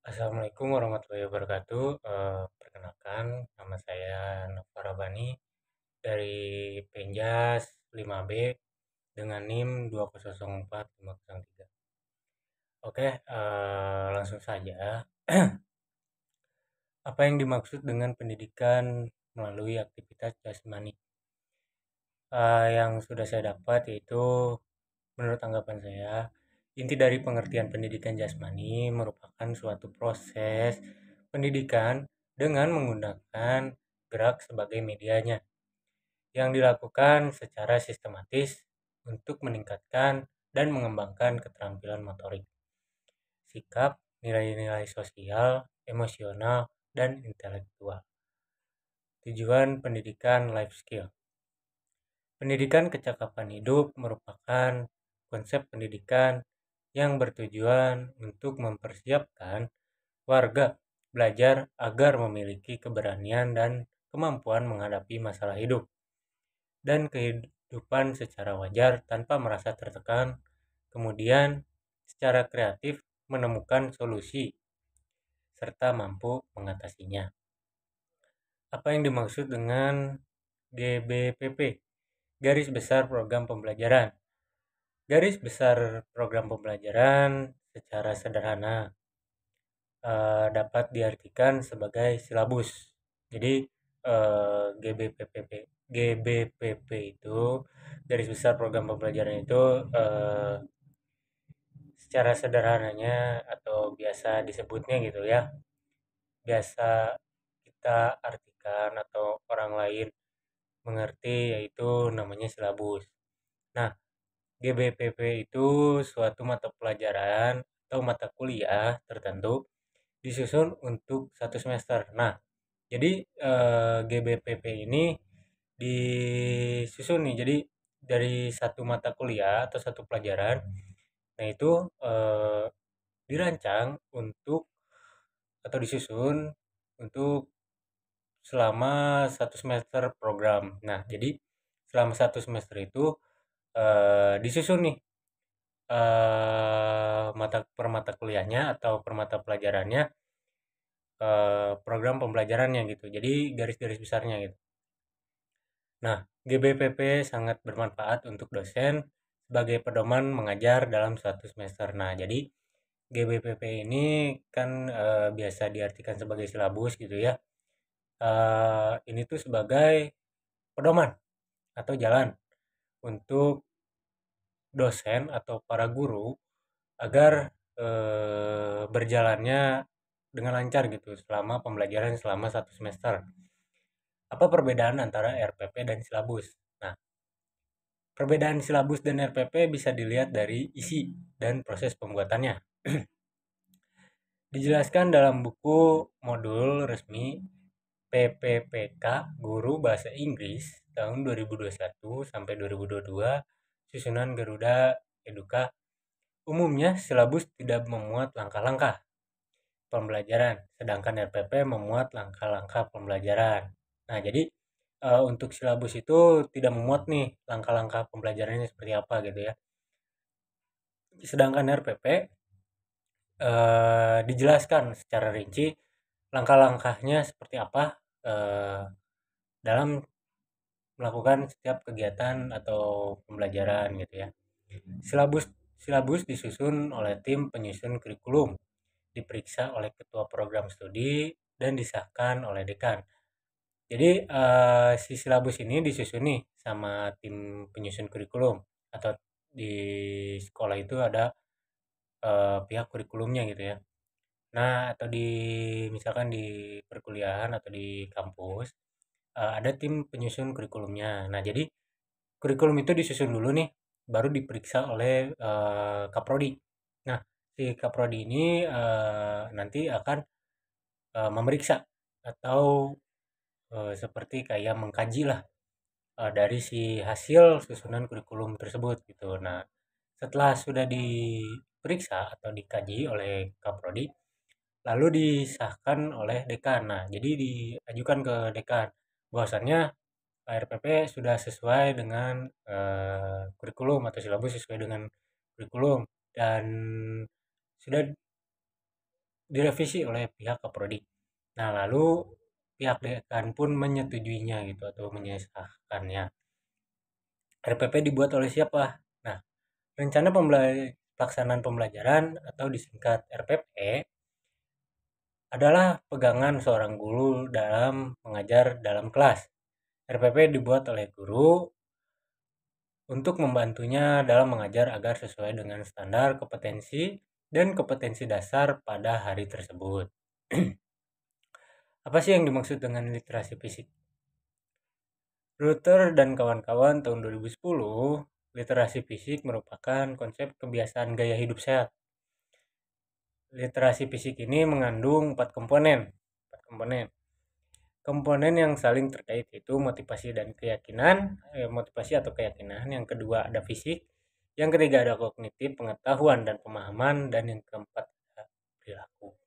Assalamualaikum warahmatullahi wabarakatuh. Perkenalkan, nama saya Nova Rabani dari Penjas 5B dengan NIM 2004503. Oke, langsung saja. Apa yang dimaksud dengan pendidikan melalui aktivitas jasmani? Yang sudah saya dapat yaitu menurut anggapan saya, inti dari pengertian pendidikan jasmani merupakan suatu proses pendidikan dengan menggunakan gerak sebagai medianya, yang dilakukan secara sistematis untuk meningkatkan dan mengembangkan keterampilan motorik, sikap, nilai-nilai sosial, emosional, dan intelektual. Tujuan pendidikan life skill. Pendidikan kecakapan hidup merupakan konsep pendidikan yang bertujuan untuk mempersiapkan warga belajar agar memiliki keberanian dan kemampuan menghadapi masalah hidup dan kehidupan secara wajar tanpa merasa tertekan, kemudian secara kreatif menemukan solusi serta mampu mengatasinya. Apa yang dimaksud dengan GBPP? Garis Besar Program Pembelajaran. Garis besar program pembelajaran secara sederhana dapat diartikan sebagai silabus. Jadi GBPP itu garis besar program pembelajaran itu secara sederhananya atau biasa disebutnya gitu ya. Biasa kita artikan atau orang lain mengerti yaitu namanya silabus. Nah, GBPP itu suatu mata pelajaran atau mata kuliah tertentu disusun untuk satu semester. Nah, jadi GBPP ini disusun nih. Jadi dari satu mata kuliah atau satu pelajaran, nah itu dirancang untuk atau disusun untuk selama satu semester program. Nah, jadi selama satu semester itu disusun nih per mata kuliahnya atau per mata pelajarannya, program pembelajarannya gitu. Jadi garis-garis besarnya gitu. Nah, GBPP sangat bermanfaat untuk dosen sebagai pedoman mengajar dalam satu semester. Nah, jadi GBPP ini kan biasa diartikan sebagai silabus gitu ya. Ini tuh sebagai pedoman atau jalan untuk dosen atau para guru agar berjalannya dengan lancar gitu selama pembelajaran selama satu semester. Apa perbedaan antara RPP dan silabus? Nah, perbedaan silabus dan RPP bisa dilihat dari isi dan proses pembuatannya. Dijelaskan dalam buku modul resmi PPPK Guru Bahasa Inggris tahun 2021 sampai 2022 susunan Garuda Eduka. Umumnya silabus tidak memuat langkah-langkah pembelajaran, sedangkan RPP memuat langkah-langkah pembelajaran. Nah, jadi untuk silabus itu tidak memuat nih langkah-langkah pembelajarannya seperti apa gitu ya. Sedangkan RPP dijelaskan secara rinci langkah-langkahnya seperti apa dalam melakukan setiap kegiatan atau pembelajaran gitu ya. Silabus silabus disusun oleh tim penyusun kurikulum, diperiksa oleh ketua program studi dan disahkan oleh dekan. Jadi si silabus ini disusun nih sama tim penyusun kurikulum atau di sekolah itu ada pihak kurikulumnya gitu ya. Nah, atau di misalkan di perkuliahan atau di kampus ada tim penyusun kurikulumnya. Nah, jadi kurikulum itu disusun dulu nih, baru diperiksa oleh Kaprodi. Nah, si Kaprodi ini nanti akan memeriksa atau seperti kayak mengkaji lah dari si hasil susunan kurikulum tersebut gitu. Nah, setelah sudah diperiksa atau dikaji oleh Kaprodi, lalu disahkan oleh dekan. Nah, jadi diajukan ke dekan bahwasannya RPP sudah sesuai dengan kurikulum atau silabus sesuai dengan kurikulum dan sudah direvisi oleh pihak Kaprodi. Nah, lalu pihak dekan pun menyetujuinya gitu atau menyesahkannya. RPP dibuat oleh siapa? Nah, rencana pelaksanaan pembelajaran atau disingkat RPP adalah pegangan seorang guru dalam mengajar dalam kelas. RPP dibuat oleh guru untuk membantunya dalam mengajar agar sesuai dengan standar kompetensi dan kompetensi dasar pada hari tersebut. Apa sih yang dimaksud dengan literasi fisik? Ruther dan kawan-kawan tahun 2010, literasi fisik merupakan konsep kebiasaan gaya hidup sehat. Literasi fisik ini mengandung 4 komponen. 4 komponen. Komponen yang saling terkait itu motivasi dan keyakinan, motivasi atau keyakinan. Yang kedua ada fisik, yang ketiga ada kognitif, pengetahuan dan pemahaman, dan yang keempat ada perilaku.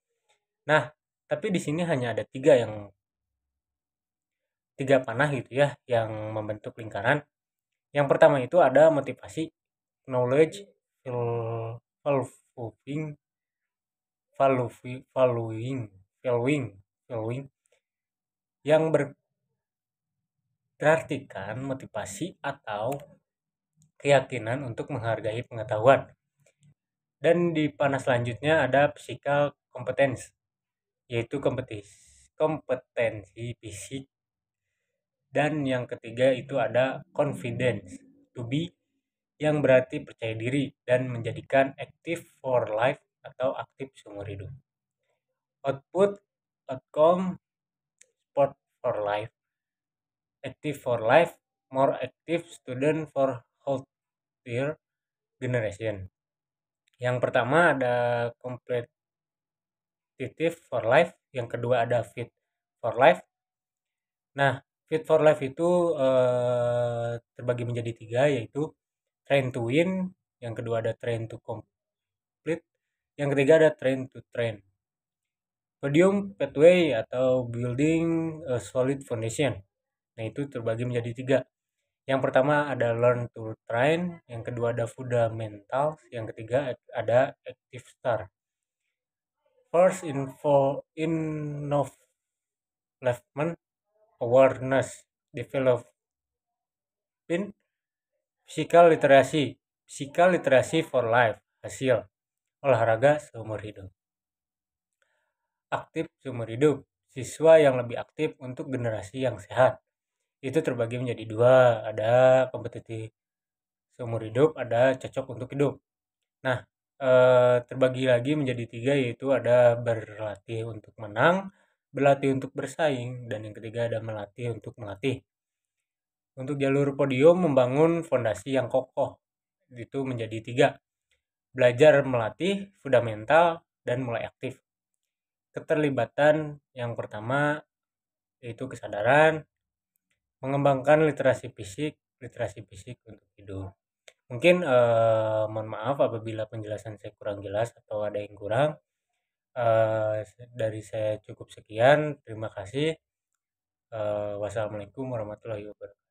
Nah, tapi di sini hanya ada tiga panah gitu ya yang membentuk lingkaran. Yang pertama itu ada motivasi, knowledge, valuing, valuing, yang berartikan motivasi atau keyakinan untuk menghargai pengetahuan. Dan di panah selanjutnya ada physical competence, yaitu kompetensi fisik. Dan yang ketiga itu ada confidence, to be, yang berarti percaya diri dan menjadikan active for life atau aktif seumur hidup. Output, outcome, sport for life, active for life, more active student for healthier generation. Yang pertama ada competitive for life, yang kedua ada fit for life. Nah, fit for life itu terbagi menjadi 3, yaitu train to win, yang kedua ada train to complete, yang ketiga ada train to train. Podium pathway atau building a solid foundation. Nah, itu terbagi menjadi 3. Yang pertama ada learn to train, yang kedua ada fundamentals, yang ketiga ada active start. First involvement, awareness, developing, physical literacy for life, hasil olahraga seumur hidup. Aktif seumur hidup, siswa yang lebih aktif untuk generasi yang sehat. Itu terbagi menjadi 2, ada kompetitif seumur hidup, ada cocok untuk hidup. Nah, terbagi lagi menjadi 3, yaitu ada berlatih untuk menang, berlatih untuk bersaing, dan yang ketiga ada melatih untuk melatih. Untuk jalur podium membangun fondasi yang kokoh, itu menjadi 3. Belajar melatih, fundamental, dan mulai aktif. Keterlibatan yang pertama yaitu kesadaran, mengembangkan literasi fisik untuk hidup. Mungkin mohon maaf apabila penjelasan saya kurang jelas atau ada yang kurang. Dari saya cukup sekian, terima kasih. Wassalamualaikum warahmatullahi wabarakatuh.